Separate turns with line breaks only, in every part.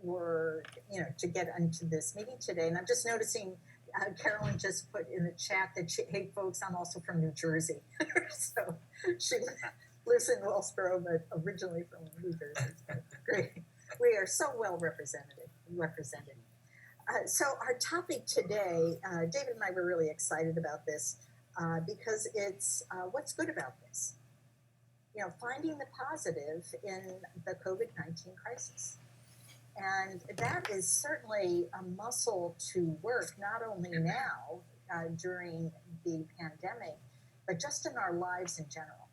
were, to get into this meeting today. And I'm just noticing Carolyn just put in the chat that hey, folks, I'm also from New Jersey. So she lives in Wellsboro, but originally from New Jersey. So great. We are so well represented. So our topic today, David and I were really excited about this because it's what's good about this. Finding the positive in the COVID-19 crisis. And that is certainly a muscle to work, not only now during the pandemic, but just in our lives in general.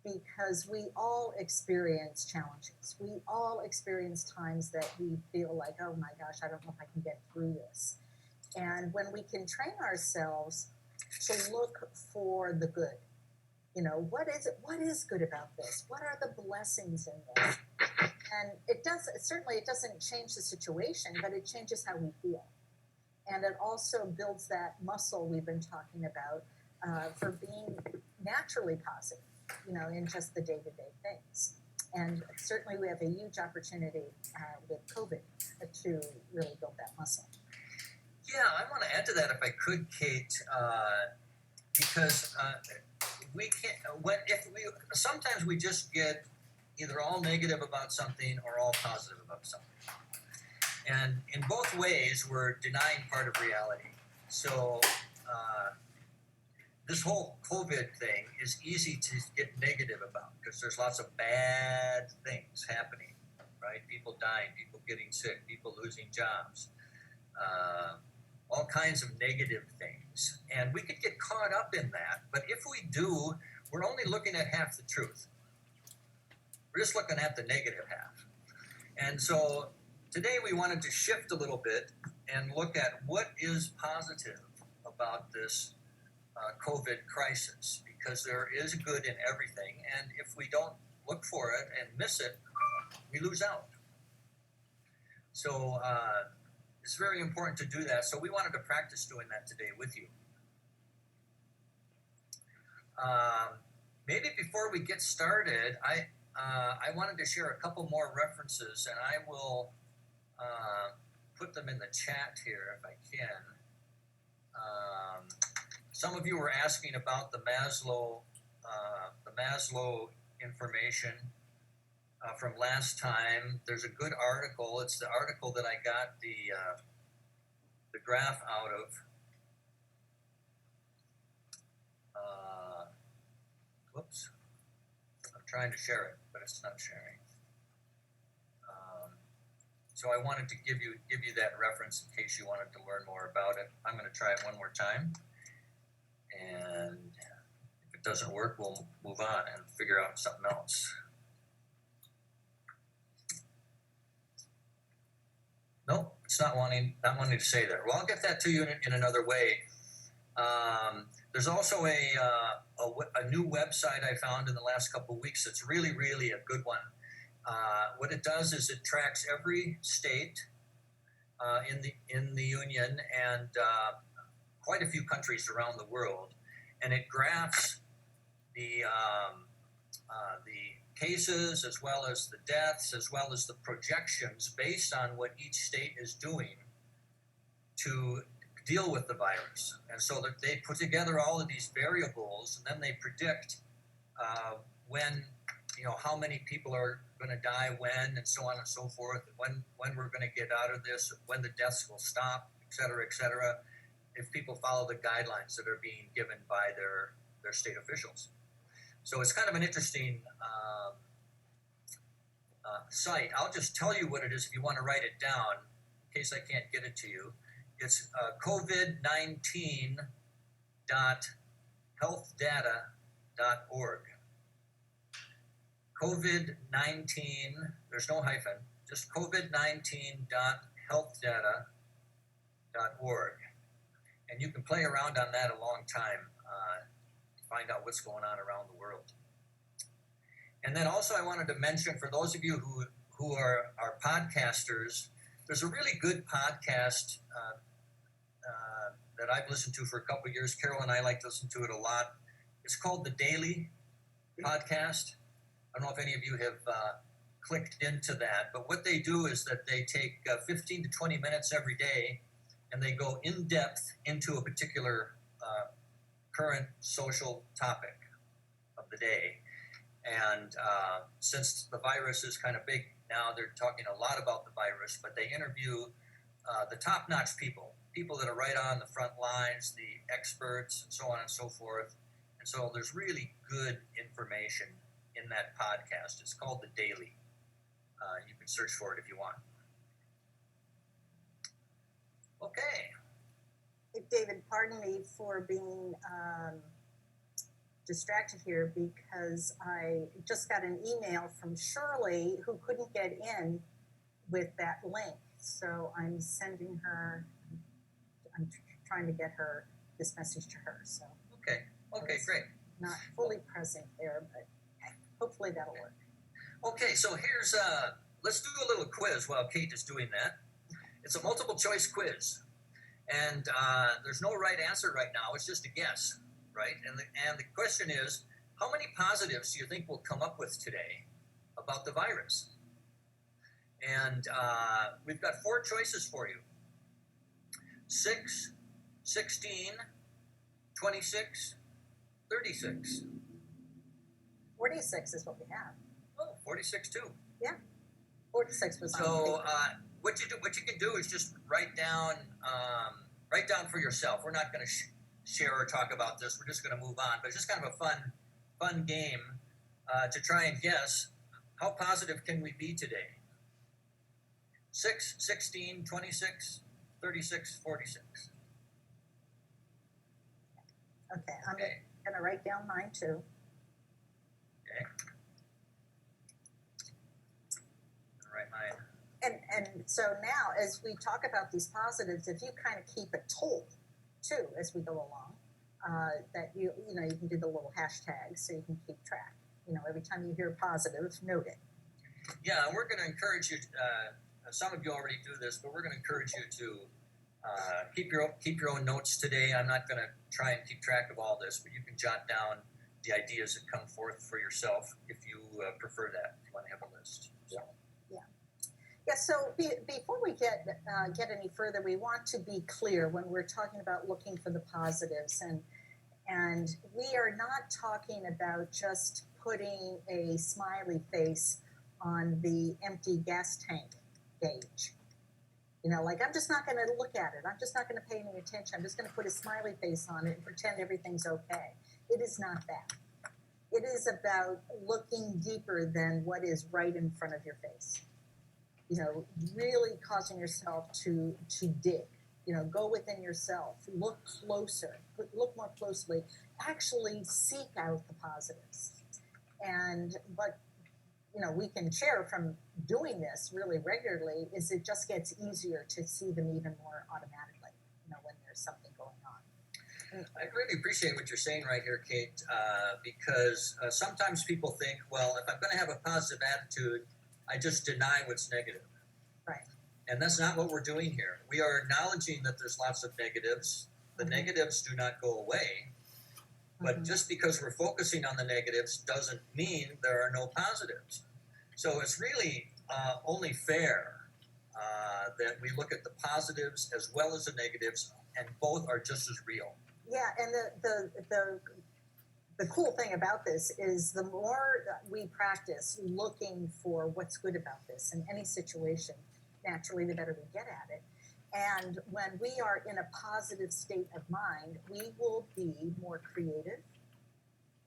Because we all experience challenges. We all experience times that we feel like, oh my gosh, I don't know if I can get through this. And when we can train ourselves to look for the good, what is good about this? What are the blessings in this? And it doesn't change the situation, but it changes how we feel. And it also builds that muscle we've been talking about for being naturally positive, in just the day-to-day things. And certainly we have a huge opportunity with COVID to really build that muscle.
Yeah, I want to add to that if I could, Kate, because we can't. Sometimes we just get either all negative about something or all positive about something, and in both ways, we're denying part of reality. So this whole COVID thing is easy to get negative about because there's lots of bad things happening, right? People dying, people getting sick, people losing jobs. All kinds of negative things. And we could get caught up in that, but if we do, we're only looking at half the truth. We're just looking at the negative half. And so today we wanted to shift a little bit and look at what is positive about this COVID crisis, because there is good in everything, and if we don't look for it and miss it, we lose out. So it's very important to do that. So we wanted to practice doing that today with you. Maybe before we get started, I wanted to share a couple more references, and I will put them in the chat here if I can. Some of you were asking about the Maslow information from last time. There's a good article. It's the article that I got the graph out of. Whoops. I'm trying to share it, but it's not sharing. So I wanted to give you that reference in case you wanted to learn more about it. I'm going to try it one more time. And if it doesn't work, we'll move on and figure out something else. Nope, it's not wanting to say that. Well, I'll get that to you in another way. There's also a new website I found in the last couple of weeks. It's really, really a good one. What it does is it tracks every state in the union and quite a few countries around the world, and it graphs the cases as well as the deaths as well as the projections based on what each state is doing to deal with the virus. And so that they put together all of these variables, and then they predict when, how many people are going to die when, and so on and so forth, when we're going to get out of this, when the deaths will stop, et cetera, if people follow the guidelines that are being given by their state officials. So it's kind of an interesting site. I'll just tell you what it is if you want to write it down, in case I can't get it to you. It's COVID19.healthdata.org. COVID-19, there's no hyphen, just COVID-19.healthdata.org. And you can play around on that a long time to find out what's going on around the world. And then also I wanted to mention, for those of you who are podcasters, there's a really good podcast that I've listened to for a couple of years. Carol and I like to listen to it a lot. It's called The Daily Podcast. I don't know if any of you have clicked into that, but what they do is that they take 15 to 20 minutes every day and they go in depth into a particular current social topic of the day. And since the virus is kind of big now, they're talking a lot about the virus, but they interview the top-notch people that are right on the front lines, the experts, and so on and so forth. And so there's really good information in that podcast. It's called The Daily. You can search for it if you want. Okay.
Hey, David, pardon me for being distracted here because I just got an email from Shirley who couldn't get in with that link. So I'm sending her, I'm trying to get her this message to her. So
okay, great.
Not fully present there, but hopefully that'll work.
Okay, so here's let's do a little quiz while Kate is doing that. It's a multiple choice quiz, and there's no right answer right now. It's just a guess, right? And the question is, how many positives do you think we'll come up with today about the virus? And we've got 4 choices for you: 6, 16, 26, 36.
46 is what we have.
Oh, 46 too.
Yeah, 46 was.
So what you can do is just write down for yourself. We're not going to share or talk about this. We're just going to move on. But it's just kind of a fun game to try and guess how positive can we be today. 6, 16, 26, 36, 46.
Okay, I'm going to write down mine too.
Okay. Write mine.
And so now, as we talk about these positives, if you kind of keep it told too as we go along, that you can do the little hashtags so you can keep track. Every time you hear positive, note it.
Yeah, and we're going to encourage you. Some of you already do this, but we're going to encourage you to keep your own notes today. I'm not going to try and keep track of all this, but you can jot down the ideas that come forth for yourself if you prefer that. If you want to have a list. So.
Yeah. So before we get any further, we want to be clear when we're talking about looking for the positives, and we are not talking about just putting a smiley face on the empty gas tank gauge. I'm just not going to look at it. I'm just not going to pay any attention. I'm just going to put a smiley face on it and pretend everything's okay. It is not that. It is about looking deeper than what is right in front of your face. Really causing yourself to dig. Go within yourself. Look closer. Look more closely. Actually seek out the positives. But we can share from doing this really regularly is it just gets easier to see them even more automatically, when there's something going on.
I really appreciate what you're saying right here, Kate, because sometimes people think, well, if I'm going to have a positive attitude, I just deny what's negative.
Right.
And that's not what we're doing here. We are acknowledging that there's lots of negatives. The negatives do not go away. But just because we're focusing on the negatives doesn't mean there are no positives. So it's really only fair that we look at the positives as well as the negatives, and both are just as real.
Yeah, and the cool thing about this is the more that we practice looking for what's good about this in any situation, naturally the better we get at it. And when we are in a positive state of mind, we will be more creative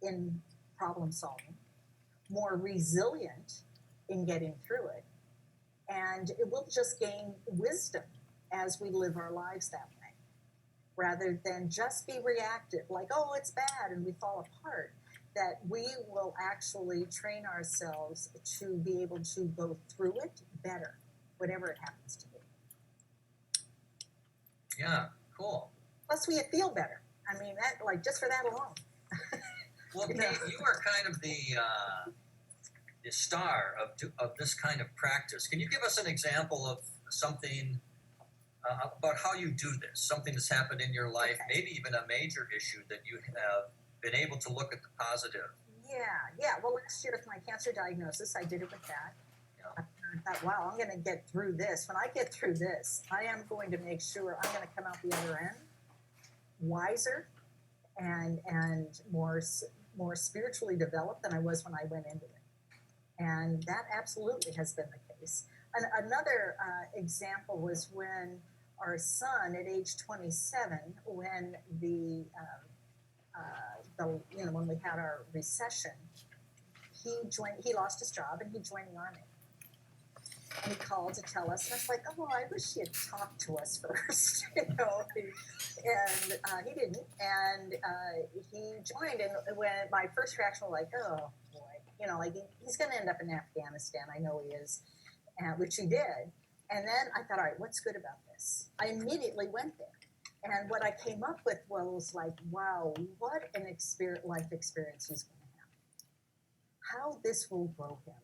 in problem solving, more resilient in getting through it, and it will just gain wisdom as we live our lives that way, rather than just be reactive, like, oh, it's bad, and we fall apart, that we will actually train ourselves to be able to go through it better, whatever it happens to be.
Yeah, cool.
Plus, we feel better. I mean, that just for that alone.
Well, Kate, you are kind of the star of this kind of practice. Can you give us an example of something about how you do this? Something that's happened in your life, maybe even a major issue that you have been able to look at the positive.
Yeah. Well, last year with my cancer diagnosis, I did it with that. thought, wow, I'm going to get through this. When I get through this, I am going to make sure I'm going to come out the other end wiser and more spiritually developed than I was when I went into it. And that absolutely has been the case. Another example was when our son, at age 27, when when we had our recession, he lost his job and he joined the Army. And he called to tell us, and I was like, oh, I wish he had talked to us first, And he didn't. And he joined, and when my first reaction was like, oh boy, he's going to end up in Afghanistan. I know he is, which he did. And then I thought, all right, what's good about this? I immediately went there. And what I came up with was like, wow, what an life experience he's going to have. How this will grow him.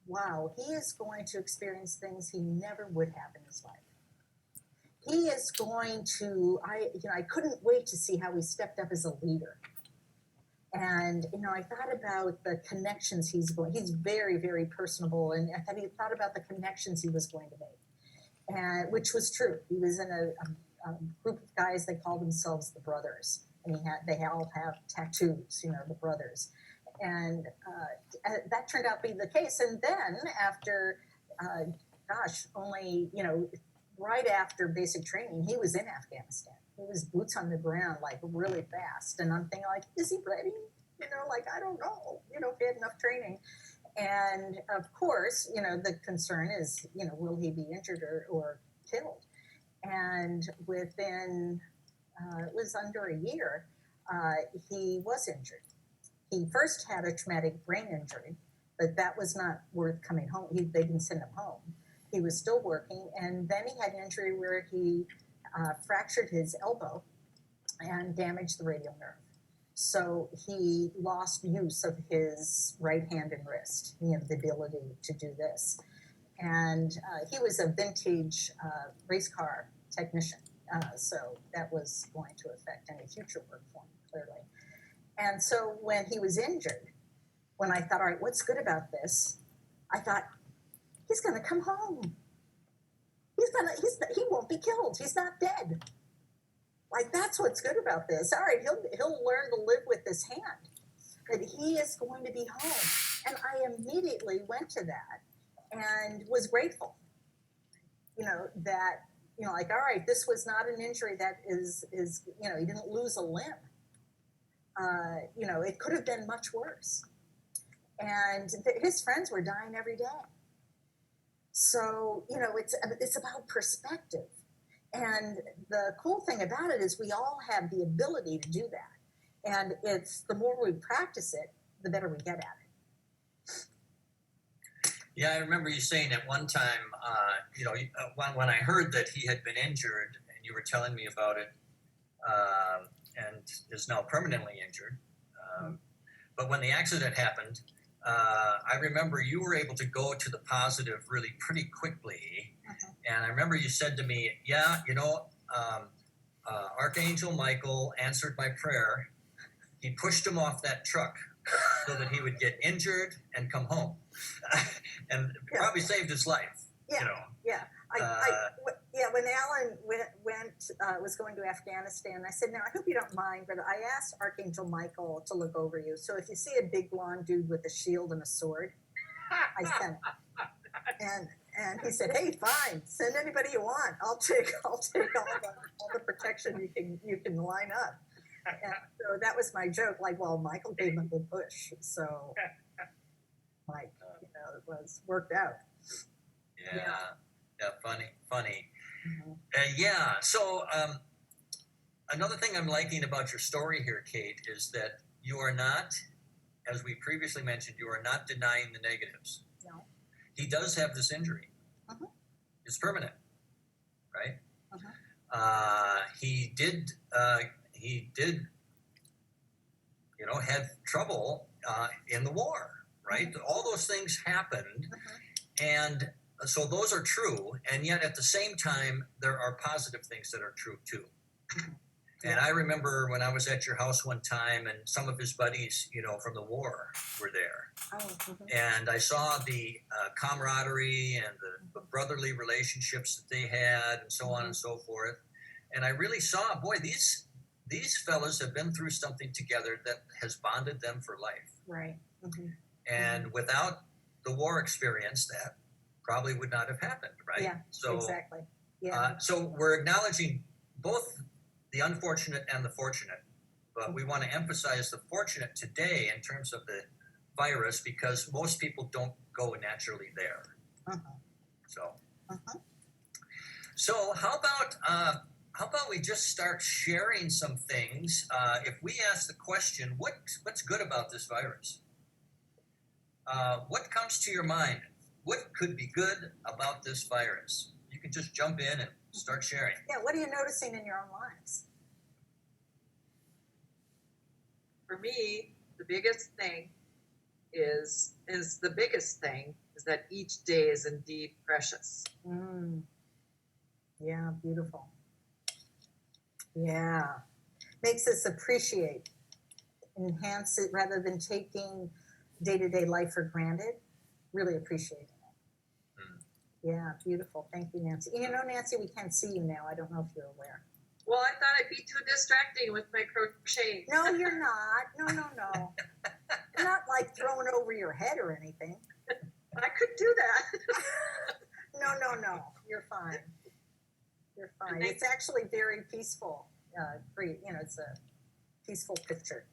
Wow, he is going to experience things he never would have in his life. He is going to, I couldn't wait to see how he stepped up as a leader. And, I thought about the connections he's very, very personable. And I thought about the connections he was going to make, and which was true. He was in a group of guys, they called themselves the Brothers. And they all have tattoos, the Brothers. And that turned out to be the case. And then after, right after basic training, he was in Afghanistan. He was boots on the ground, like really fast. And I'm thinking, like, is he ready? I don't know, if he had enough training. And of course, the concern is, will he be injured or killed? And within, it was under a year, he was injured. He first had a traumatic brain injury, but that was not worth coming home. They didn't send him home. He was still working, and then he had an injury where he fractured his elbow and damaged the radial nerve. So he lost use of his right hand and wrist, the ability to do this. And he was a vintage race car technician, so that was going to affect any future work for him, clearly. And so when he was injured, when I thought, all right, what's good about this? I thought, he's going to come home. He won't be killed. He's not dead. Like, that's what's good about this. All right, he'll learn to live with this hand, but he is going to be home. And I immediately went to that and was grateful, all right, this was not an injury that is, he didn't lose a limb. It could have been much worse. And his friends were dying every day. So, it's about perspective. And the cool thing about it is we all have the ability to do that. And it's the more we practice it, the better we get at it.
Yeah, I remember you saying at one time, when I heard that he had been injured and you were telling me about it, and is now permanently injured. But when the accident happened, I remember you were able to go to the positive really pretty quickly. And I remember you said to me, Archangel Michael answered my prayer. He pushed him off that truck so that he would get injured and come home. And probably saved his life.
Yeah. When Alan was going to Afghanistan, I said, now, I hope you don't mind, but I asked Archangel Michael to look over you. So if you see a big blonde dude with a shield and a sword, I sent it. And he said, hey, fine, send anybody you want. I'll take all the protection you can line up. And so that was my joke. Like, well, Michael gave him a good push. So, it was worked out.
Yeah, funny.
Mm-hmm.
So another thing I'm liking about your story here, Kate, is that you are not, as we previously mentioned, you are not denying the negatives.
No.
He does have this injury.
Uh-huh.
It's permanent, right?
Uh-huh.
He did, had trouble in the war, right?
Uh-huh.
All those things happened,
Uh-huh.
and so those are true, and yet at the same time, there are positive things that are true too. And I remember when I was at your house one time, and some of his buddies, from the war were there.
Oh,
And I saw the camaraderie and the brotherly relationships that they had, and so on and so forth. And I really saw, boy, these fellas have been through something together that has bonded them for life.
right.
And without the war experience, that probably would not have happened, right?
Yeah,
So,
exactly. Yeah.
So we're acknowledging both the unfortunate and the fortunate, but we want to emphasize the fortunate today in terms of the virus because most people don't go naturally there. So how about we just start sharing some things? If we ask the question, what's good about this virus? What comes to your mind? What could be good about this virus? You can just jump in and start sharing.
Yeah, what are you noticing in your own lives?
For me, the biggest thing is that each day is indeed precious.
Yeah, beautiful. Yeah. Makes us appreciate, enhance it rather than taking day-to-day life for granted. Really appreciating it. Yeah, beautiful. Thank you, Nancy. Nancy, we can't see you now. I don't know if you're aware.
Well, I thought I'd be too distracting with my crochet.
No, you're not. No. You're not like throwing over your head or anything.
I could do that.
No. You're fine. You're fine. It's actually very peaceful. It's a peaceful picture.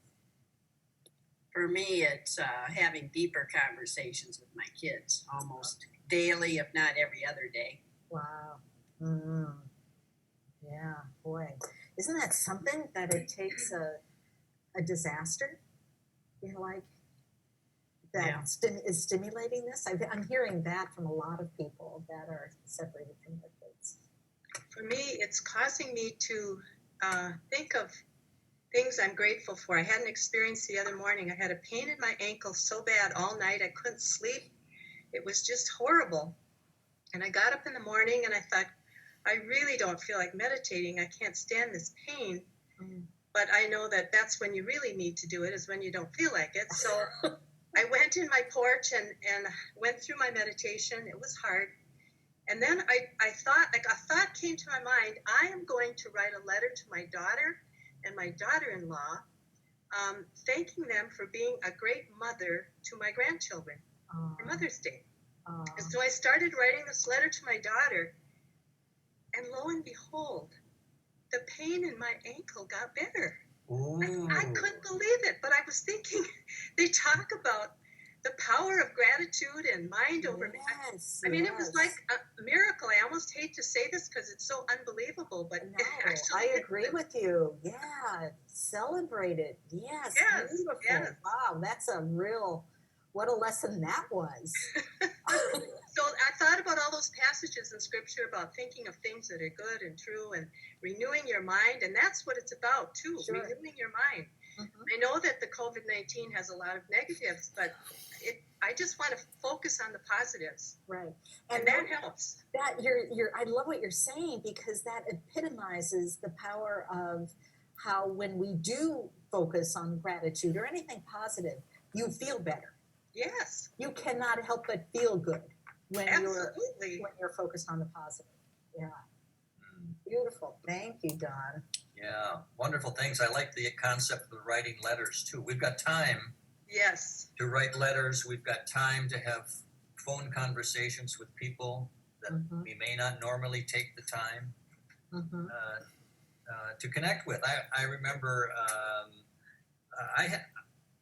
For me, it's having deeper conversations with my kids almost daily, if not every other day.
Wow. Yeah, boy. Isn't that something that it takes a disaster in life that is stimulating this? I'm hearing that from a lot of people that are separated from their kids.
For me, it's causing me to think of things I'm grateful for. I had an experience the other morning. I had a pain in my ankle so bad all night I couldn't sleep. It was just horrible. And I got up in the morning and I thought, I really don't feel like meditating. I can't stand this pain. But I know that that's when you really need to do it, is when you don't feel like it. So I went in my porch and went through my meditation. It was hard. And then I thought, a thought came to my mind. I am going to write a letter to my daughter and my daughter-in-law, thanking them for being a great mother to my grandchildren for Mother's Day. And so I started writing this letter to my daughter, and lo and behold, the pain in my ankle got better. I couldn't believe it, but I was thinking, they talk about the power of gratitude and mind over me. I mean, it was like a miracle. I almost hate to say this because it's so unbelievable, but
I agree with you. Yeah, celebrate it. Yes, beautiful.
Yes.
Wow, that's a real, what a lesson that was.
So I thought about all those passages in Scripture about thinking of things that are good and true and renewing your mind, and that's what it's about too, renewing your mind. I know that the COVID-19 has a lot of negatives, but I just want to focus on the positives.
Right.
And that helps.
I love what you're saying, because that epitomizes the power of how when we do focus on gratitude or anything positive, you feel better.
Yes.
You cannot help but feel good when
Absolutely.
you're focused on the positive. Yeah. Beautiful. Thank you, Don.
Yeah, wonderful things. I like the concept of writing letters too. We've got time to write letters. We've got time to have phone conversations with people that we may not normally take the time to connect with. I remember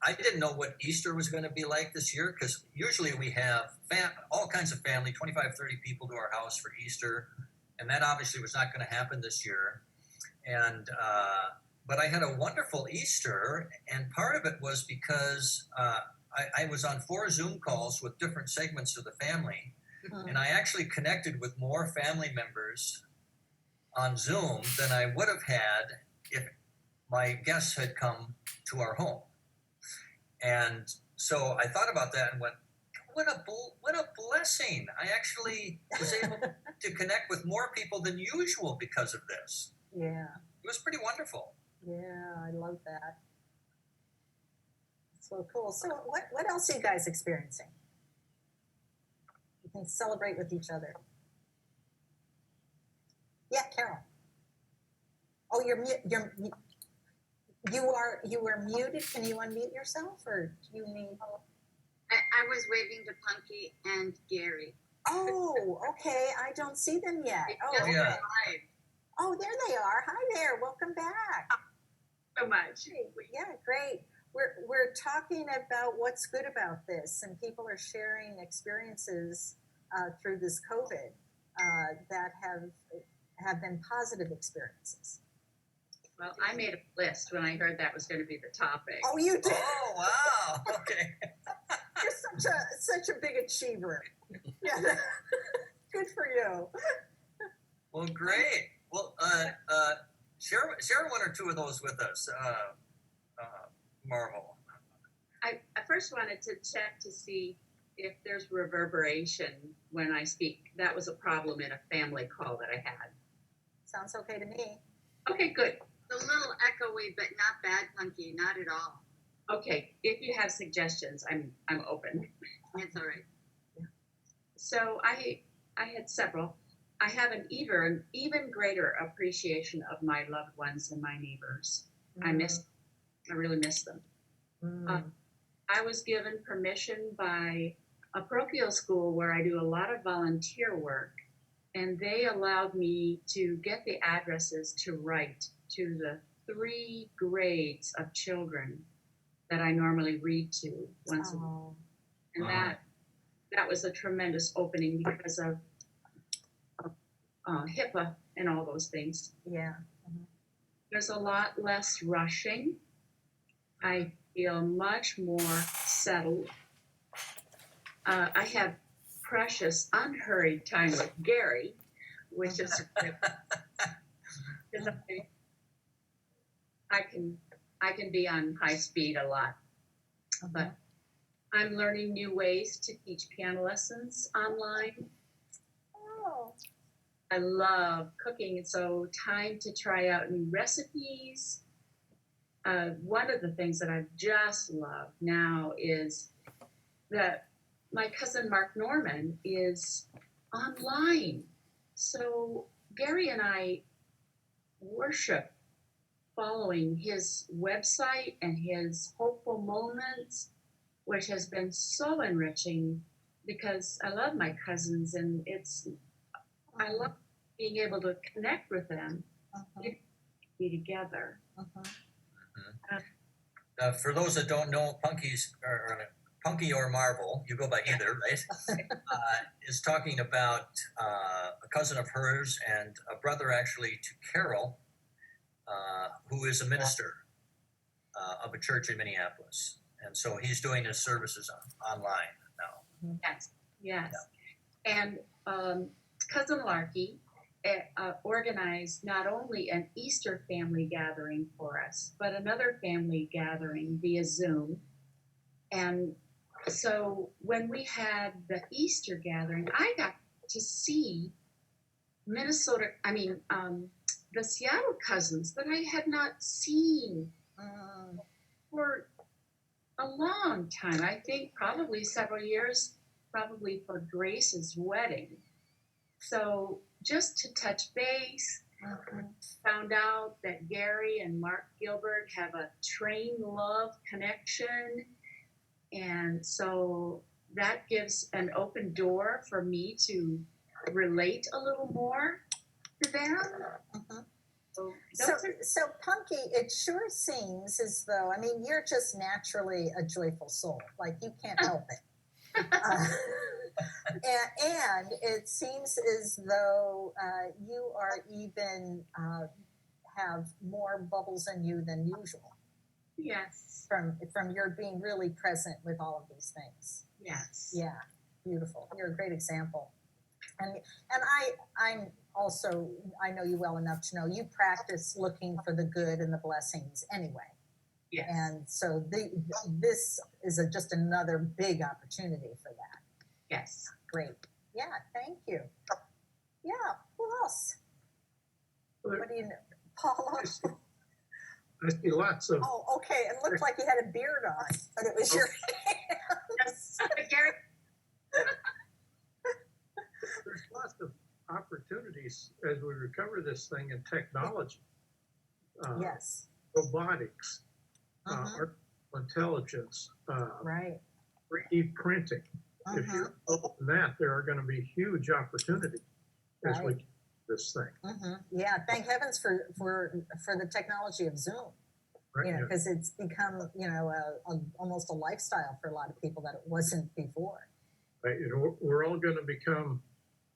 I didn't know what Easter was going to be like this year, because usually we have all kinds of family, 25, 30 people to our house for Easter, and that obviously was not going to happen this year. And but I had a wonderful Easter, and part of it was because I was on 4 Zoom calls with different segments of the family, and I actually connected with more family members on Zoom than I would have had if my guests had come to our home. And so I thought about that and went, what a blessing. I actually was able to connect with more people than usual because of this.
Yeah.
It was pretty wonderful.
Yeah, I love that. So cool. So what else are you guys experiencing? You can celebrate with each other. Yeah, Carol. Oh, you were muted. Can you unmute yourself, or do you need?
I was waving to Punky and Gary.
Oh, okay. I don't see them yet.
They
Oh,
just
yeah.
arrived.
oh, there they are. Hi there. Welcome back.
So much.
Yeah, great. We're talking about what's good about this, and people are sharing experiences through this COVID that have been positive experiences.
Well, I made a list when I heard that was going to be the topic.
Oh, you did.
Oh, wow. Okay.
You're such a big achiever. Yeah. Good for you.
Well, great. Well, share one or two of those with us, Marvel.
I first wanted to check to see if there's reverberation when I speak. That was a problem in a family call that I had.
Sounds okay to me.
Okay, good.
It's a little echoey, but not bad, Punky. Not at all.
Okay, if you have suggestions, I'm open.
It's all right.
So I had several. I have an even greater appreciation of my loved ones and my neighbors. I really miss them. I was given permission by a parochial school where I do a lot of volunteer work, and they allowed me to get the addresses to write to the 3 grades of children that I normally read to once a week. And that was a tremendous opening because of HIPAA and all those things.
Yeah.
There's a lot less rushing. I feel much more settled. I have precious, unhurried time with Gary, which is because I can be on high speed a lot, but I'm learning new ways to teach piano lessons online.
Oh.
I love cooking, and so time to try out new recipes. One of the things that I just love now is that my cousin Mark Norman is online. So Gary and I worship following his website and his hopeful moments, which has been so enriching because I love my cousins, and I love being able to connect with them, be together.
For those that don't know, Punky or Marvel, you go by either, right? Is talking about a cousin of hers and a brother actually to Carol, who is a minister of a church in Minneapolis. And so he's doing his services online now.
Yes, yes. And Cousin Larky organized not only an Easter family gathering for us, but another family gathering via Zoom. And so when we had the Easter gathering, I got to see the Seattle cousins that I had not seen for a long time. I think probably several years, probably for Grace's wedding. So just to touch base, found out that Gary and Mark Gilbert have a train love connection. And so that gives an open door for me to relate a little more to them.
So Punky, it sure seems as though, I mean, you're just naturally a joyful soul. Like, you can't help it. And it seems as though you are even have more bubbles in you than usual.
Yes.
From your being really present with all of these things.
Yes.
Yeah, beautiful. You're a great example. And I'm also, I know you well enough to know you practice looking for the good and the blessings anyway.
Yes.
And so this is just another big opportunity for that.
Yes.
Great. Yeah, thank you. Yeah, who else? What do you know? Apollo.
I see lots of
Oh, okay. It looked like you had a beard on, but it was your hands.
Gary,
there's lots of opportunities as we recover this thing in technology,
Yes.
robotics,
Mhm.
artificial intelligence,
Right.
3D printing. If you're involved in that, there are going to be huge opportunities as we
Right.
do this thing.
Yeah. Thank heavens for the technology of Zoom.
Right?
You know,
Yeah.
because it's become almost a lifestyle for a lot of people that it wasn't before.
Right? And we're all going to become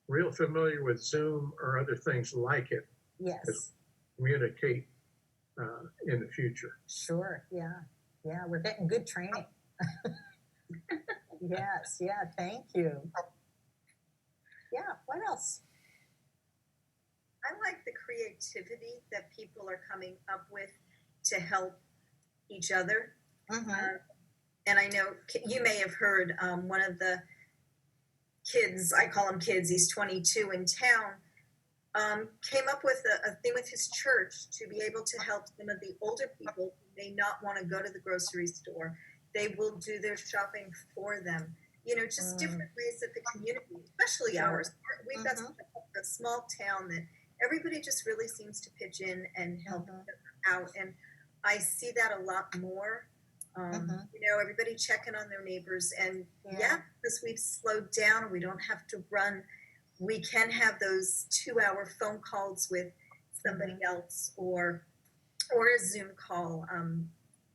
real familiar with Zoom or other things like it
Yes.
communicate in the future.
Sure. Yeah. Yeah. We're getting good training. Yes. Yeah. Thank you. Yeah. What else?
I like the creativity that people are coming up with to help each other. And I know you may have heard one of the kids, I call him kids, he's 22 in town, came up with a thing with his church to be able to help some of the older people who may not want to go to the grocery store. They will do their shopping for them. You know, just different ways that the community, especially ours, we've got a small town that everybody just really seems to pitch in and help each other out. And I see that a lot more. You know, everybody checking on their neighbors. And because we've slowed down, we don't have to run. We can have those 2-hour phone calls with somebody else or a Zoom call.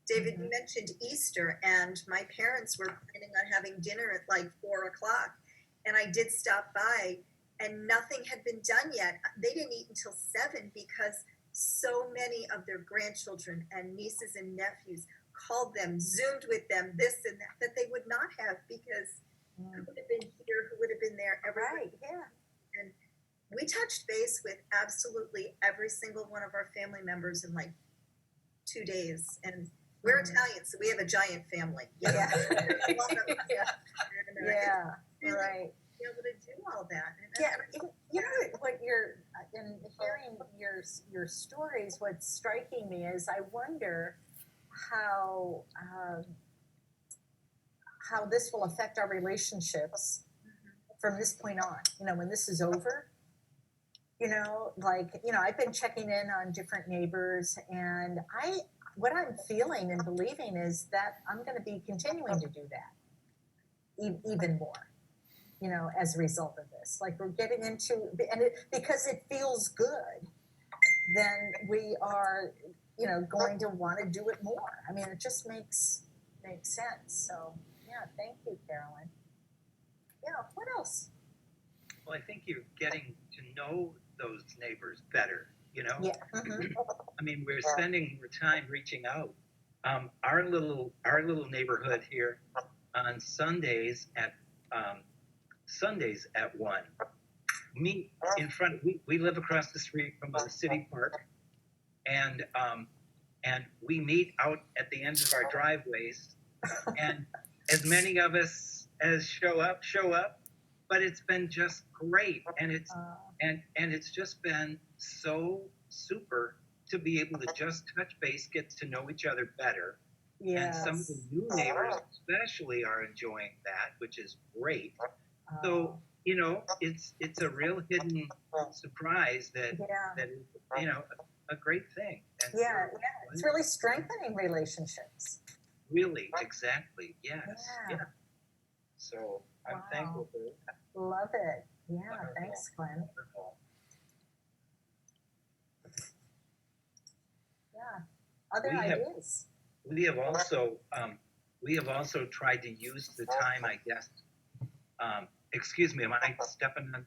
David, you mentioned Easter, and my parents were planning on having dinner at like 4 o'clock. And I did stop by, and nothing had been done yet. They didn't eat until 7 because so many of their grandchildren and nieces and nephews called them, Zoomed with them, this and that they would not have because who would have been here, who would have been there, everybody.
Right. Yeah.
And we touched base with absolutely every single one of our family members in like 2 days. And we're Italian, so we have a giant family.
Yeah.
Yeah.
Yeah. Right.
Be able to do all that. And
Yeah, you know what you're in hearing your stories. What's striking me is I wonder how this will affect our relationships from this point on. You know, when this is over. You know, like I've been checking in on different neighbors, and what I'm feeling and believing is that I'm going to be continuing to do that even more. You know, as a result of this, like we're getting into, and because it feels good, then we are, going to want to do it more. I mean, it just makes sense. So, yeah, thank you, Carolyn. Yeah, what else?
Well, I think you're getting to know those neighbors better,
Yeah.
I mean, we're spending more time reaching out. Our little neighborhood here on Sundays at 1. Meet in front. We live across the street from the city park, and we meet out at the end of our driveways, and as many of us as show up. But it's been just great, and it's just been so super to be able to just touch base, get to know each other better.
Yes.
And some of the new neighbors especially are enjoying that, which is great. So, it's a real hidden surprise that is, a great thing. And
yeah, it's really strengthening relationships.
Really, exactly, yes. Yeah. So I'm thankful for that.
Love it. Yeah, thanks, Glenn. Yeah. Other ideas?
We have also tried to use the time, I guess. Excuse me, am I stepping on?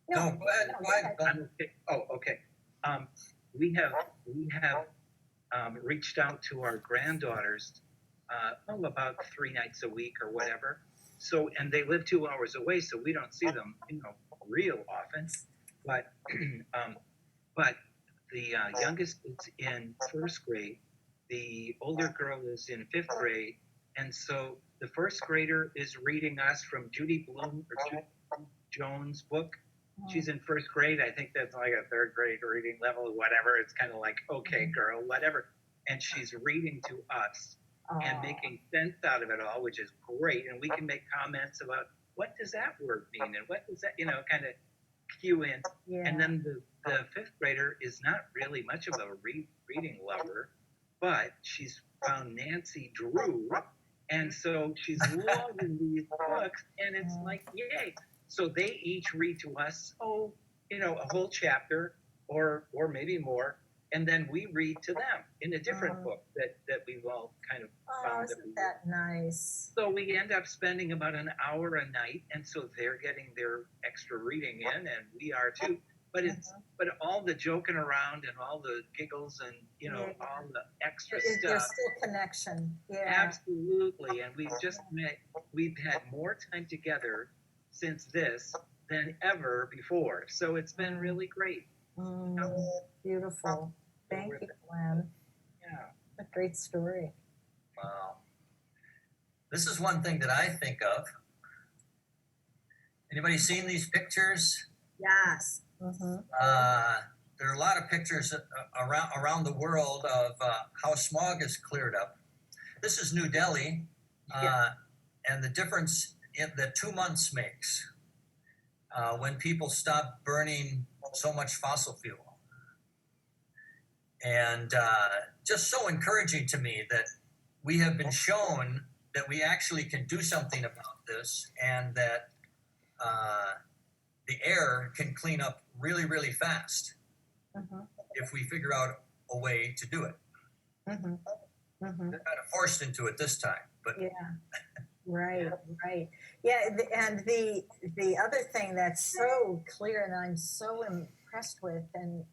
No, go ahead.
I'm okay. Oh, okay. We have reached out to our granddaughters about 3 nights a week or whatever. So, and they live 2 hours away, so we don't see them, real often. But the youngest is in 1st grade. The older girl is in 5th grade, and so the 1st grader is reading us from Judy Blume or Judy Jones' book, She's in first grade. I think that's like a third grade reading level or whatever. It's kind of like, okay, girl, whatever. And she's reading to us and making sense out of it all, which is great. And we can make comments about what does that word mean and what does that, kind of cue in.
Yeah.
And then the fifth grader is not really much of a reading lover, but she's found Nancy Drew. And so she's loving these books, and it's like, yay. So they each read to us, a whole chapter or maybe more, and then we read to them in a different book that we've all kind of found.
Isn't that nice?
So we end up spending about an hour a night, and so they're getting their extra reading in, and we are too. But but all the joking around and all the giggles and all the extra
There's
stuff.
still connection. Yeah.
Absolutely, and we've had more time together since this than ever before. So it's been really great.
Beautiful. Thank you, Glenn.
Yeah.
A great story.
Wow. This is one thing that I think of. Anybody seen these pictures?
Yes.
There are a lot of pictures around the world of how smog is cleared up. This is New Delhi, and the difference that 2 months makes when people stop burning so much fossil fuel. And just so encouraging to me that we have been shown that we actually can do something about this, and that the air can clean up really, really fast if we figure out a way to do it. They're kind of forced into it this time, but
yeah, right. Yeah, and the other thing that's so clear and I'm so impressed with, and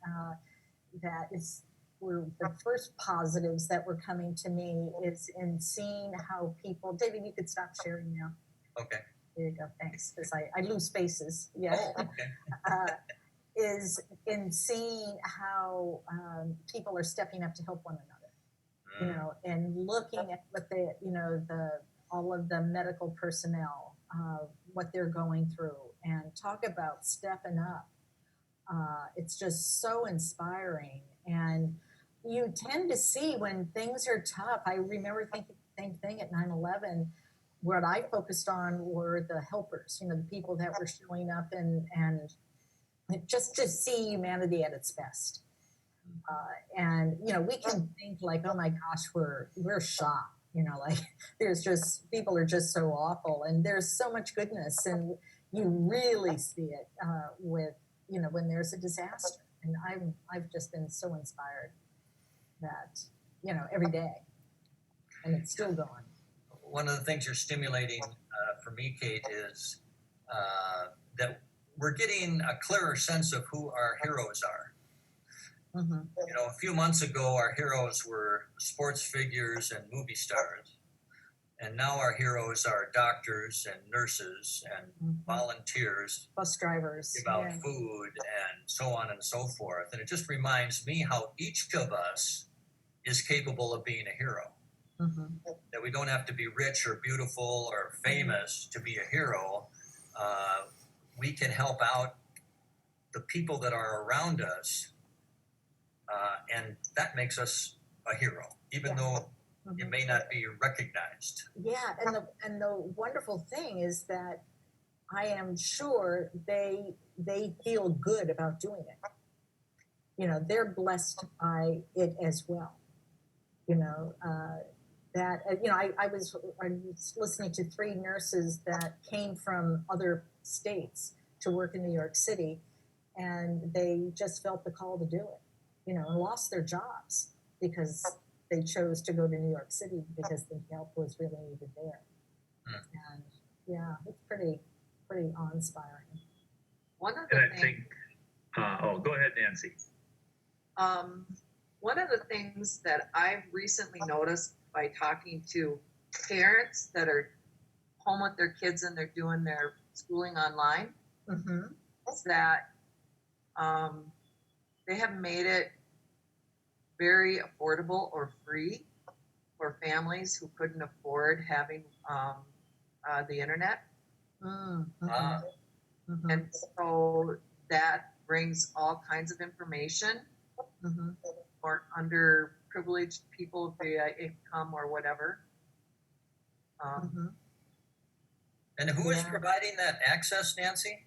that is the first positives that were coming to me is in seeing how people. David, you could stop sharing now.
Okay.
There you go. Thanks, because I lose faces. Yeah.
Oh, okay.
Is in seeing how people are stepping up to help one another, and looking at what all of the medical personnel, what they're going through, and talk about stepping up. It's just so inspiring, and you tend to see when things are tough. I remember thinking the same thing at 9/11. What I focused on were the helpers, the people that were showing up and just to see humanity at its best. And we can think like, oh my gosh, we're shocked. Like there's just people are just so awful, and there's so much goodness, and you really see it with when there's a disaster. And I've just been so inspired that every day, and it's still going.
One of the things you're stimulating for me, Kate, is that we're getting a clearer sense of who our heroes are. A few months ago, our heroes were sports figures and movie stars. And now our heroes are doctors and nurses and volunteers.
Bus drivers.
Give out food and so on and so forth. And it just reminds me how each of us is capable of being a hero. That we don't have to be rich or beautiful or famous to be a hero. We can help out the people that are around us, and that makes us a hero, even though it may not be recognized.
Yeah, and the wonderful thing is that I am sure they feel good about doing it. They're blessed by it as well. I was listening to 3 nurses that came from other states to work in New York City, and they just felt the call to do it, and lost their jobs because they chose to go to New York City because the help was really needed there. And yeah, it's pretty awe-inspiring.
One of the
And I
things,
think, go ahead, Nancy.
one of the things that I've recently noticed by talking to parents that are home with their kids and they're doing their schooling online is that they have made it very affordable or free for families who couldn't afford having the internet. And so that brings all kinds of information
Mm-hmm.
for underprivileged people via income or whatever.
Mm-hmm.
And who is
Yeah.
providing that access, Nancy?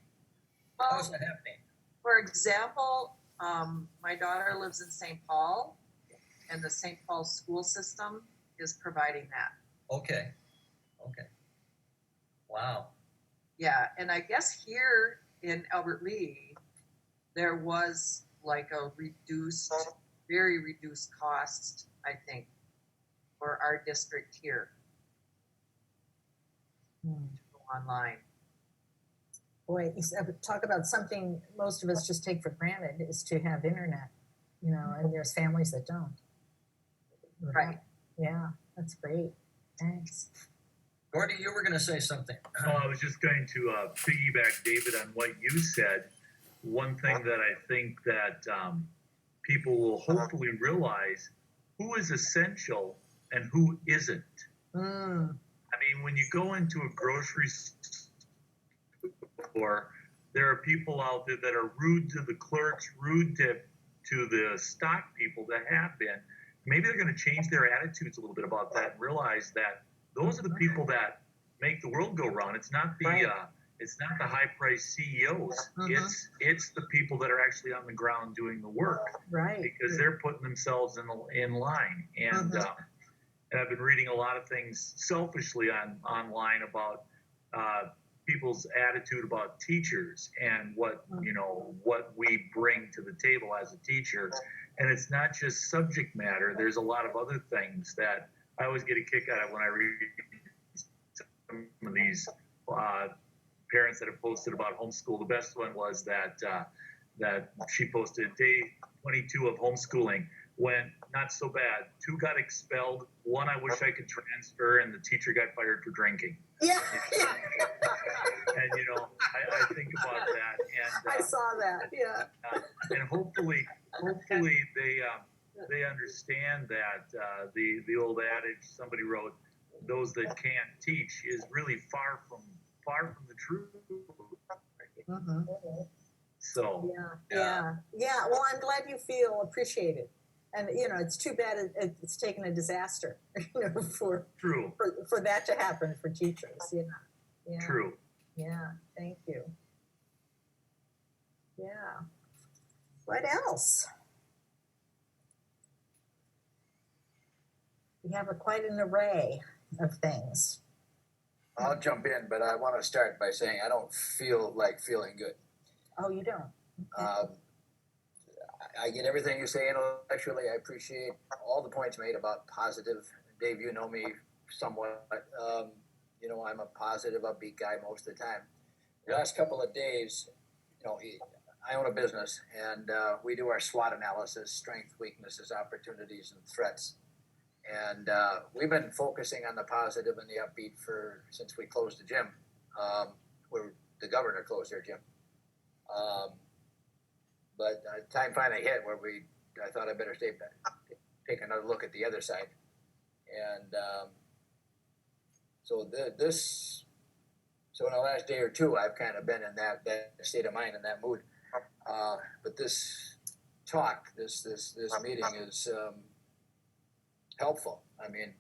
How is that happening?
For example, my daughter lives in St. Paul, and the St. Paul school system is providing that.
Okay. Okay. Wow.
Yeah, and I guess here in Albert Lee, there was like a reduced, very reduced cost, I think, for our district here
Hmm.
to go online.
Boy, talk about something most of us just take for granted is to have internet, you know, and there's families that don't.
Right.
Yeah, that's great. Thanks.
Gordy, you were going to say something.
Oh, I was just going to piggyback, David, on what you said. One thing that I think that people will hopefully realize who is essential and who isn't.
Mm.
I mean, when you go into a grocery store, there are people out there that are rude to the clerks, rude to the stock people that have been. Maybe they're going to change their attitudes a little bit about that and realize that those are the people that make the world go round. It's not the
Right.
It's not the high-priced CEOs.
Mhm.
It's the people that are actually on the ground doing the work,
Right.
because they're putting themselves in line. And and I've been reading a lot of things selfishly online about people's attitude about teachers and what what we bring to the table as a teacher. And it's not just subject matter. There's a lot of other things that I always get a kick out of when I read some of these parents that have posted about homeschool. The best one was that she posted day 22 of homeschooling went not so bad. 2 got expelled. 1 I wish I could transfer, and the teacher got fired for drinking.
Yeah.
And I think about that, and
I saw that. Yeah.
and hopefully they understand that the old adage somebody wrote, "Those that can't teach," is really far from the truth.
Mm-hmm.
So
Yeah. Well, I'm glad you feel appreciated, and it's too bad it's taken a disaster, for
true.
for that to happen for teachers. Yeah.
True.
Yeah. Thank you. Yeah. What else? We have quite an array of things.
I'll jump in, but I want to start by saying I don't feel like feeling good.
Oh, you don't? Okay.
I get everything you say intellectually. I appreciate all the points made about positive. Dave, you know me somewhat. I'm a positive, upbeat guy most of the time. The last couple of days, I own a business, and we do our SWOT analysis: strengths, weaknesses, opportunities, and threats. And we've been focusing on the positive and the upbeat since we closed the gym, where the governor closed their gym. But time finally hit where I thought I better take another look at the other side. And so in the last day or two, I've kind of been in that state of mind and that mood. But this talk, this meeting is helpful. I mean,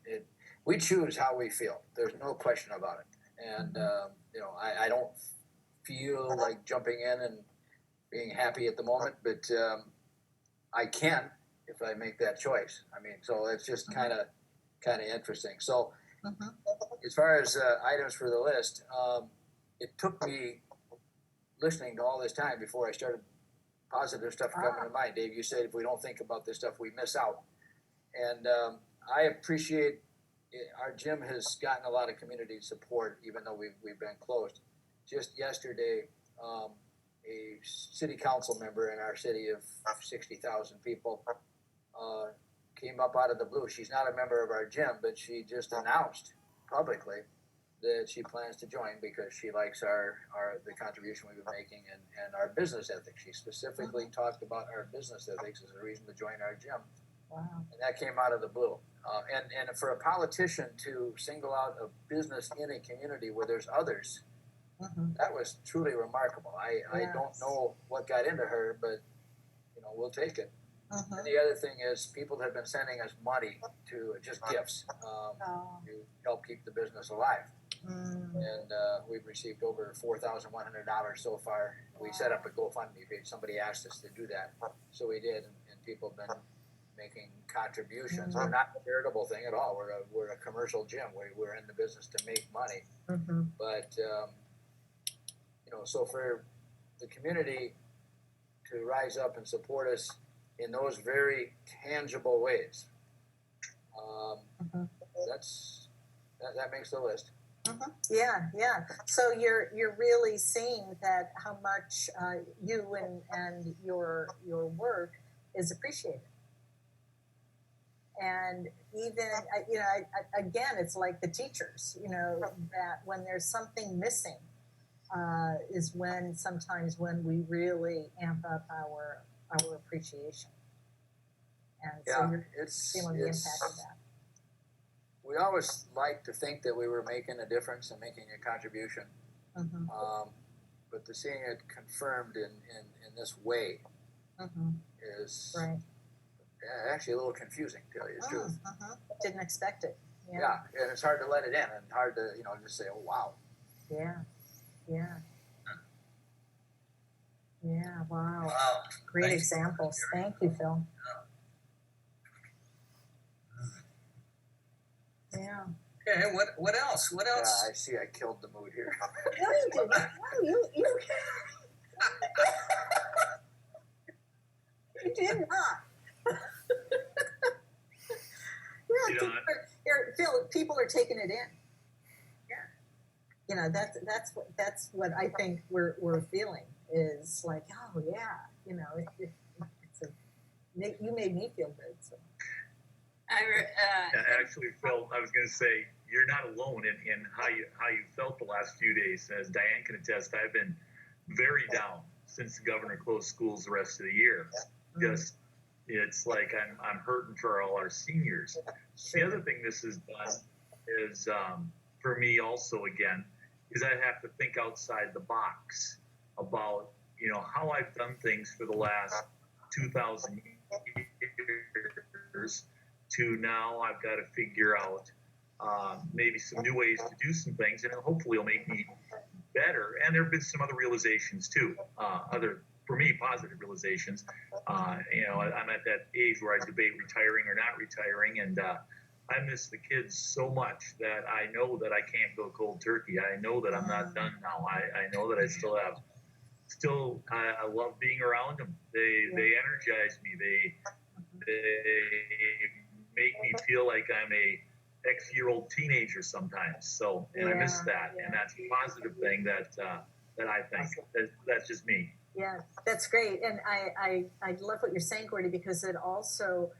we choose how we feel. There's no question about it. And I don't feel like jumping in and being happy at the moment, but I can if I make that choice. I mean, so it's just kind of interesting. So as far as items for the list, it took me listening to all this time before I started positive stuff coming to mind. Dave, you said if we don't think about this stuff, we miss out. And I appreciate our gym has gotten a lot of community support, even though we've been closed. Just yesterday, a city council member in our city of 60,000 people came up out of the blue. She's not a member of our gym, but she just announced publicly that she plans to join because she likes the contribution we've been making and our business ethics. She specifically talked about our business ethics as a reason to join our gym.
Wow.
And that came out of the blue. And for a politician to single out a business in a community where there's others That was truly remarkable. I don't know what got into her, but you know, we'll take it. And the other thing is, people have been sending us money to just gifts to help keep the business alive. And we've received over $4,100 so far. We set up a GoFundMe page. Somebody asked us to do that, so we did, and people have been making contributions. We're not a charitable thing at all. We're a commercial gym. We're in the business to make money. But you know, so for the community to rise up and support us in those very tangible ways, that makes the list.
Yeah. So you're really seeing that how much you and your work is appreciated. And even again, it's like the teachers. You know, that when there's something missing, is sometimes when we really amp up our appreciation. And so you're feeling the impact of that.
We always like to think that we were making a difference and making a contribution, but to seeing it confirmed in this way is actually a little confusing, to tell you the truth.
Didn't expect it.
Yeah, and it's hard to let it in, and hard to just say, "Oh, wow."
Yeah. Wow. Great
Thanks.
examples. Thank you, Phil. Yeah.
Okay, what else? What else?
Yeah, I see. I killed the mood here.
No, you didn't. No, you you did not. Phil, people are taking it in. Yeah. You know, that's what I think we're feeling is like, oh yeah, you know, you made me feel good. So.
Actually, Phil, I was going to say you're not alone in how you felt the last few days. As Diane can attest, I've been very down since the governor closed schools the rest of the year. Just it's like I'm hurting for all our seniors. The other thing this has done is for me also again is I have to think outside the box about how I've done things for the last 2,000 years. To now, I've got to figure out maybe some new ways to do some things, and hopefully it'll make me better. And there have been some other realizations too, for me, positive realizations. I'm at that age where I debate retiring or not retiring, and I miss the kids so much that I know that I can't go cold turkey. I know that I'm not done now. I know that I still I love being around them. They energize me. They make me feel like I'm a X-year-old teenager sometimes. So, and I miss that, and that's a positive thing that I think. That's just me.
Yeah, that's great, and I love what you're saying, Gordy, because it also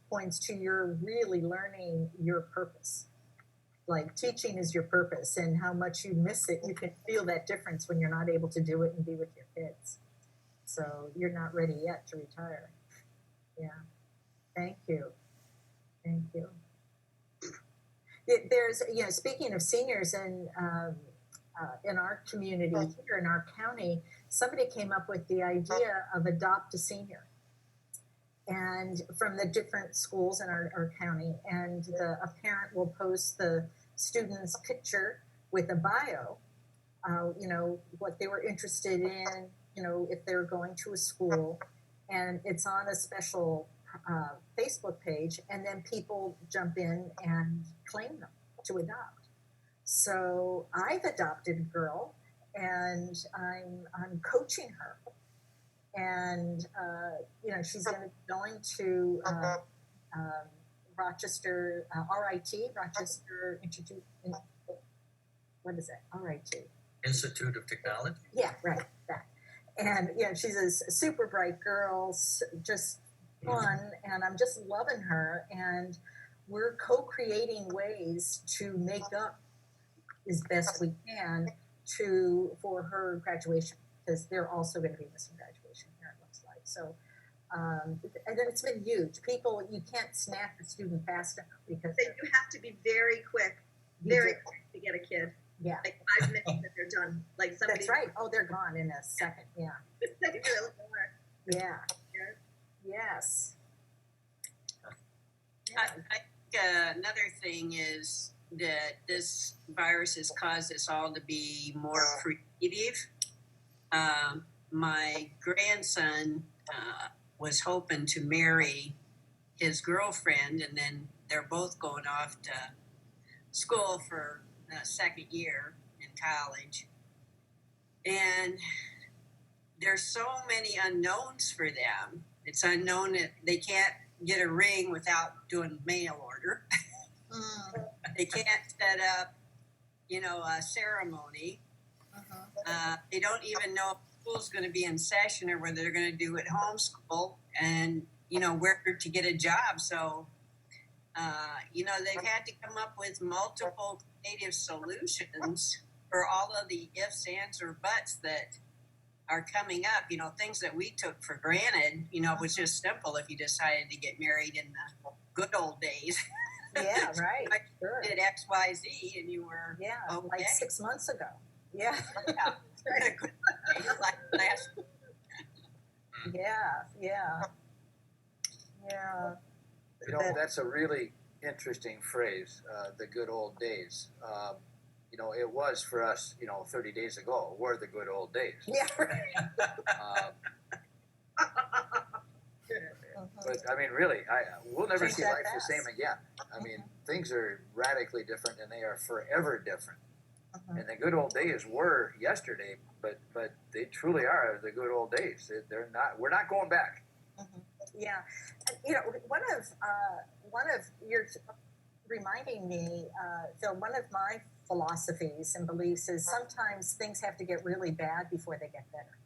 points to your really learning your purpose. Like teaching is your purpose, and how much you miss it. You can feel that difference when you're not able to do it and be with your kids. So you're not ready yet to retire. Yeah. Thank you. There's, speaking of seniors and in our community here in our county, somebody came up with the idea of adopt a senior, and from the different schools in our county, and a parent will post the student's picture with a bio, what they were interested in, if they're going to a school, and it's on a special Facebook page, and then people jump in and claim them to adopt. So I've adopted a girl, and I'm coaching her, and she's going to Rochester Rochester Institute. What is that? RIT.
Institute of Technology.
Yeah, right. That. And she's a super bright girl, just fun, and I'm just loving her. And we're co-creating ways to make up as best we can for her graduation, because they're also going to be missing graduation here, it looks like. So, and then it's been huge. You can't snap a student fast enough because
you have to be very quick to get a kid.
Yeah,
like 5 minutes and they're done. Like somebody.
that's right. Oh, they're gone in a second. Yeah.
They really are.
Yeah.
Yeah.
Yes.
I think another thing is that this virus has caused us all to be more creative. My grandson was hoping to marry his girlfriend, and then they're both going off to school for the second year in college. And there's so many unknowns for them. It's unknown that they can't get a ring without doing mail order. They can't set up, a ceremony. They don't even know if school's going to be in session or whether they're going to do it homeschool, and where to get a job. So they've had to come up with multiple creative solutions for all of the ifs, ands, or buts that are coming up. Things that we took for granted. Was just simple. If you decided to get married in the good old days.
Yeah, right. Sure.
Did X, Y, Z, and you were okay.
Like 6 months ago. Yeah.
Like last.
Yeah.
That's a really interesting phrase, the good old days. It was for us, 30 days ago, were the good old days.
Yeah, right.
But I mean, really, we'll never
Change
see
that
life the
fast.
same again. I mean, things are radically different, and they are forever different. And the good old days were yesterday, but they truly are the good old days. They're not. We're not going back.
Yeah, one of you're reminding me, Phil. One of my philosophies and beliefs is sometimes things have to get really bad before they get better.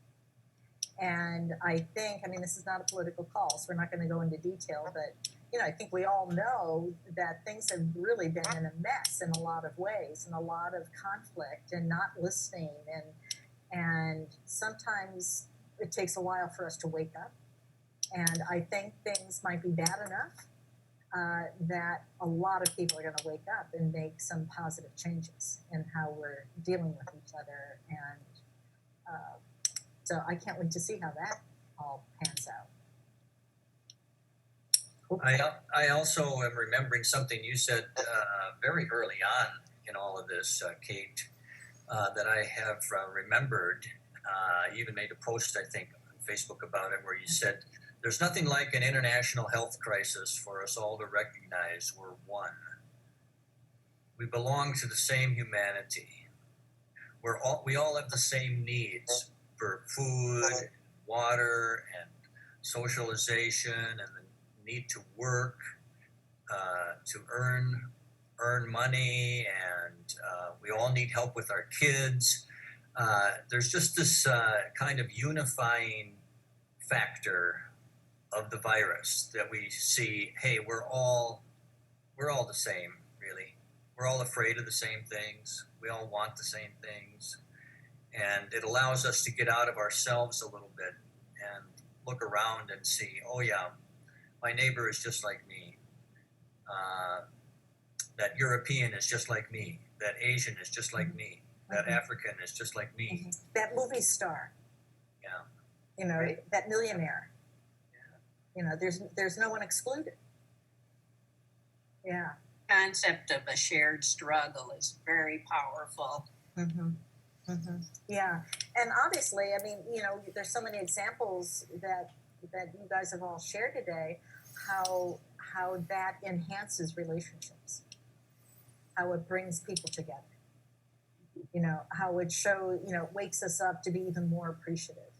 And I think, this is not a political call, so we're not going to go into detail, but, I think we all know that things have really been in a mess in a lot of ways, and a lot of conflict and not listening. And sometimes it takes a while for us to wake up. And I think things might be bad enough that a lot of people are going to wake up and make some positive changes in how we're dealing with each other. And so I can't wait to see how that all pans out.
I also am remembering something you said very early on in all of this, Kate, that I have remembered. You even made a post, I think, on Facebook about it, where you said, there's nothing like an international health crisis for us all to recognize we're one. We belong to the same humanity. We all have the same needs for food, water, and socialization, and the need to work, to earn money, and we all need help with our kids. There's just this kind of unifying factor of the virus that we see. Hey, we're all the same, really. We're all afraid of the same things. We all want the same things. And it allows us to get out of ourselves a little bit and look around and see, oh yeah, my neighbor is just like me. That European is just like me. That Asian is just like me. That African is just like me.
That movie star.
Yeah.
Right. That millionaire. There's no one excluded. Yeah.
Concept of a shared struggle is very powerful.
Yeah, and obviously, there's so many examples that you guys have all shared today, how that enhances relationships, how it brings people together, how it wakes us up to be even more appreciative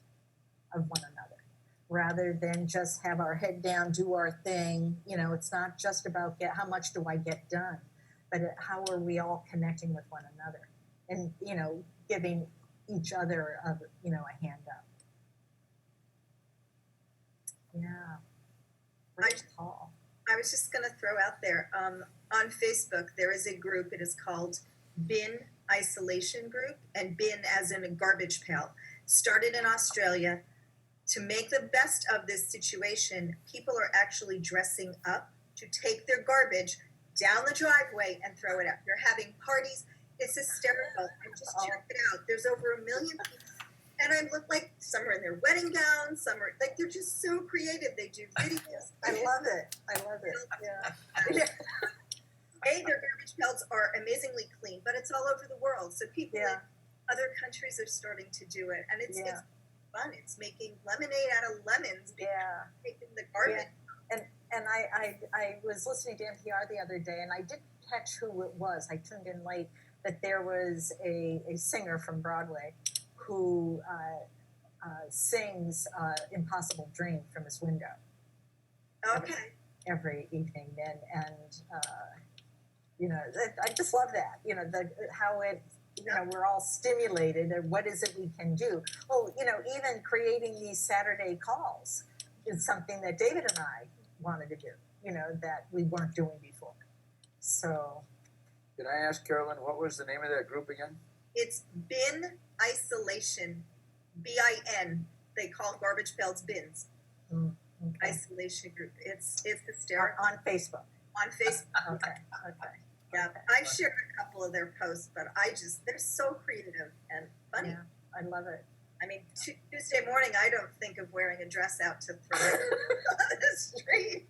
of one another, rather than just have our head down, do our thing. It's not just about how much do I get done, but how are we all connecting with one another, and giving each other a hand up. Yeah. Great call.
I was just going to throw out there, on Facebook, there is a group. It is called Bin Isolation Group, and bin as in a garbage pail. Started in Australia. To make the best of this situation, people are actually dressing up to take their garbage down the driveway and throw it out. They're having parties. It's hysterical. I just checked it out. There's over 1 million people. And I look like some are in their wedding gowns, some are like they're just so creative. They do videos.
I love it. I love it. Yeah.
Their garbage pails are amazingly clean, but it's all over the world. So people in other countries are starting to do it, and it's fun. It's making lemonade out of lemons. Taking the garbage.
And I was listening to NPR the other day, and I didn't catch who it was. I tuned in late. That there was a singer from Broadway who sings "Impossible Dream" from his window.
Okay.
Every evening, and you know, I just love that. You know, how it. You know, we're all stimulated, and what is it we can do? Oh, you know, even creating these Saturday calls is something that David and I wanted to do. You know, that we weren't doing before. So.
Can I ask Carolyn, what was the name of that group again?
It's bin isolation, BIN. They call garbage pails bins.
Okay.
Isolation group. It's hysterical.
On Facebook.
On Facebook.
Okay.
Yeah, I've shared a couple of their posts, but they're so creative and funny.
Yeah, I love it.
I mean, Tuesday morning, I don't think of wearing a dress out to throw on the street.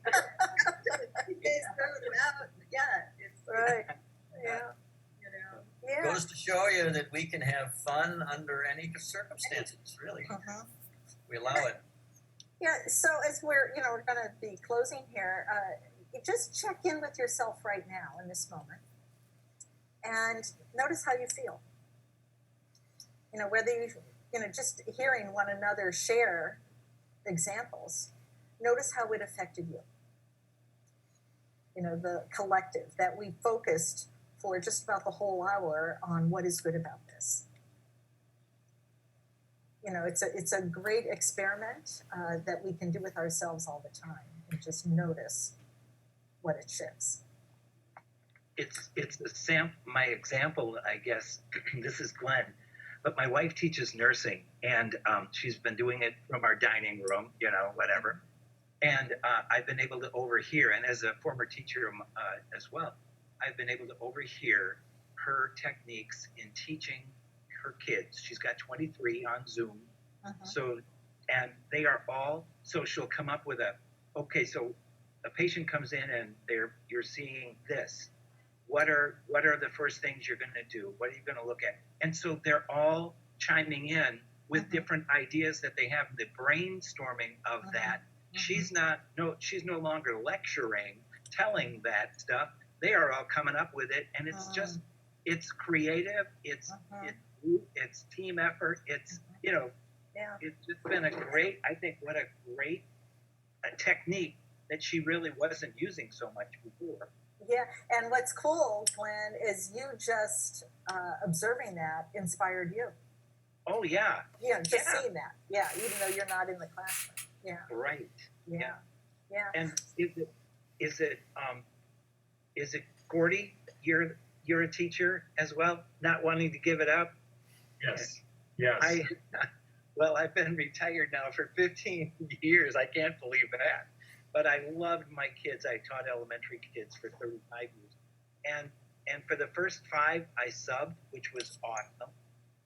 You guys throw them out. Yeah, it's
right. Yeah.
You know.
Yeah.
Goes to show you that we can have fun under any circumstances, really. We allow it.
Yeah, so as we're going to be closing here, just check in with yourself right now in this moment and notice how you feel. You know, whether just hearing one another share examples, notice how it affected you. You know, the collective, that we focused for just about the whole hour on what is good about this. You know, it's a great experiment that we can do with ourselves all the time and just notice what it shifts.
It's my example, I guess. This is Glenn, but my wife teaches nursing, and she's been doing it from our dining room, you know, whatever. And I've been able to overhear, and as a former teacher as well, I've been able to overhear her techniques in teaching her kids. She's got 23 on Zoom. So, and they are all, so she'll come up with so a patient comes in and you're seeing this. What are the first things you're going to do? What are you going to look at? And so they're all chiming in with different ideas that they have, the brainstorming of that. She's no longer lecturing, telling that stuff. They are all coming up with it, and it's just, it's creative, it's team effort, it's, you know, it's just been what a great technique that she really wasn't using so much before.
Yeah, and what's cool, Glenn, is you just observing that inspired you.
Oh, yeah.
Yeah, just seeing that. Yeah, even though you're not in the classroom. Yeah.
Right.
Yeah.
And is it Gordy? You're a teacher as well, not wanting to give it up?
Yes.
I've been retired now for 15 years. I can't believe that. But I loved my kids. I taught elementary kids for 35 years. And for the first 5, I subbed, which was awesome.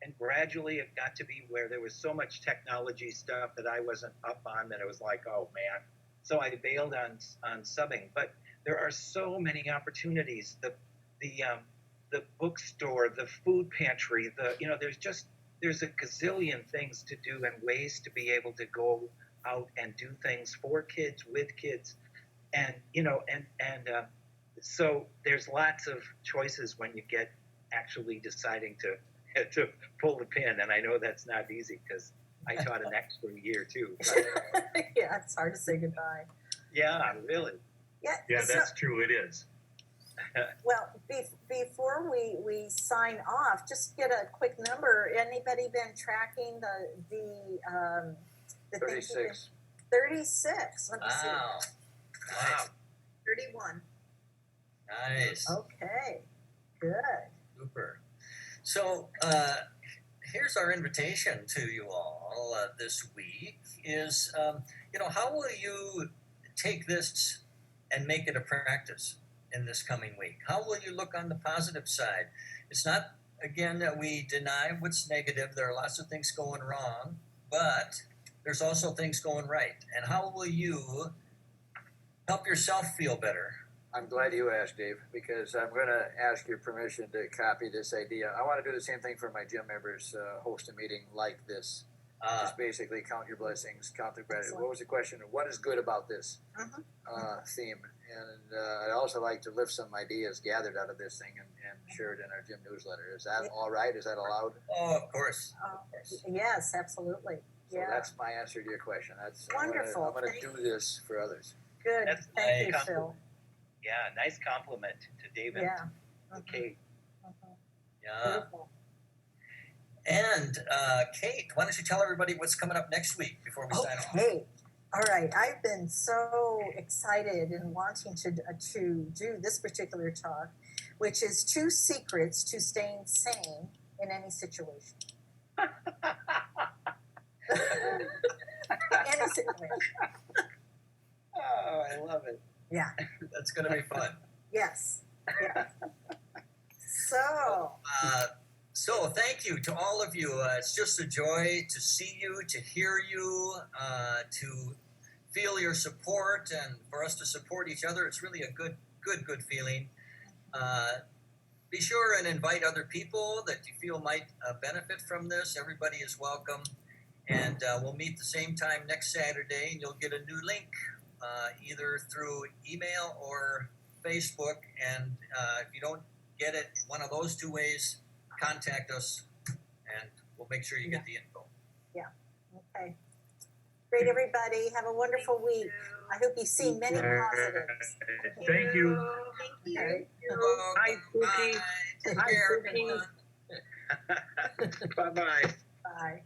And gradually it got to be where there was so much technology stuff that I wasn't up on that it was like, oh man. So I bailed on subbing. But there are so many opportunities. The bookstore, the food pantry, there's a gazillion things to do and ways to be able to go out and do things for kids, with kids. And, so there's lots of choices when you get actually deciding to pull the pin. And I know that's not easy because I taught an extra year too. But,
yeah, it's hard to say goodbye.
Yeah, really.
Yeah, that's true. It is.
Well, before we sign off, just get a quick number. Anybody been tracking the
36.
36. Let me see.
Wow.
31.
Nice.
Okay. Good.
Super. So here's our invitation to you all this week is, how will you take this and make it a practice? in this coming week? How will you look on the positive side? It's not, again, that we deny what's negative. There are lots of things going wrong, but there's also things going right. And how will you help yourself feel better?
I'm glad you asked, Dave, because I'm going to ask your permission to copy this idea. I want to do the same thing for my gym members, host a meeting like this. Just basically count your blessings, count the gratitude. What was the question? What is good about this theme? And I'd also like to lift some ideas gathered out of this thing and share it in our gym newsletter. Is that all right? Is that allowed?
Oh, of course.
Yes, absolutely.
So that's my answer to your question. That's
wonderful.
I'm going to do this for others.
Good.
That's
Thank you,
nice.
Phil.
Yeah, nice compliment to David.
Yeah.
Okay.
Yeah.
Beautiful.
And Kate, why don't you tell everybody what's coming up next week before we sign off?
Okay. All right. I've been so excited and wanting to do this particular talk, which is 2 secrets to staying sane in any situation. Any situation.
Oh, I love it.
Yeah.
That's going to be fun.
Yes. Yeah. So.
So thank you to all of you. It's just a joy to see you, to hear you, to feel your support, and for us to support each other. It's really a good feeling. Be sure and invite other people that you feel might benefit from this. Everybody is welcome. And we'll meet the same time next Saturday, and you'll get a new link either through email or Facebook. And if you don't get it one of those 2 ways, contact us, and we'll make sure you get the info.
Yeah. Okay. Great, everybody. Have a wonderful week. I hope you see many positives.
Thank you.
Okay.
Hi, Spooky.
Bye. Take
Hi,
care,
Spooky.
everyone.
Bye-bye.
Bye.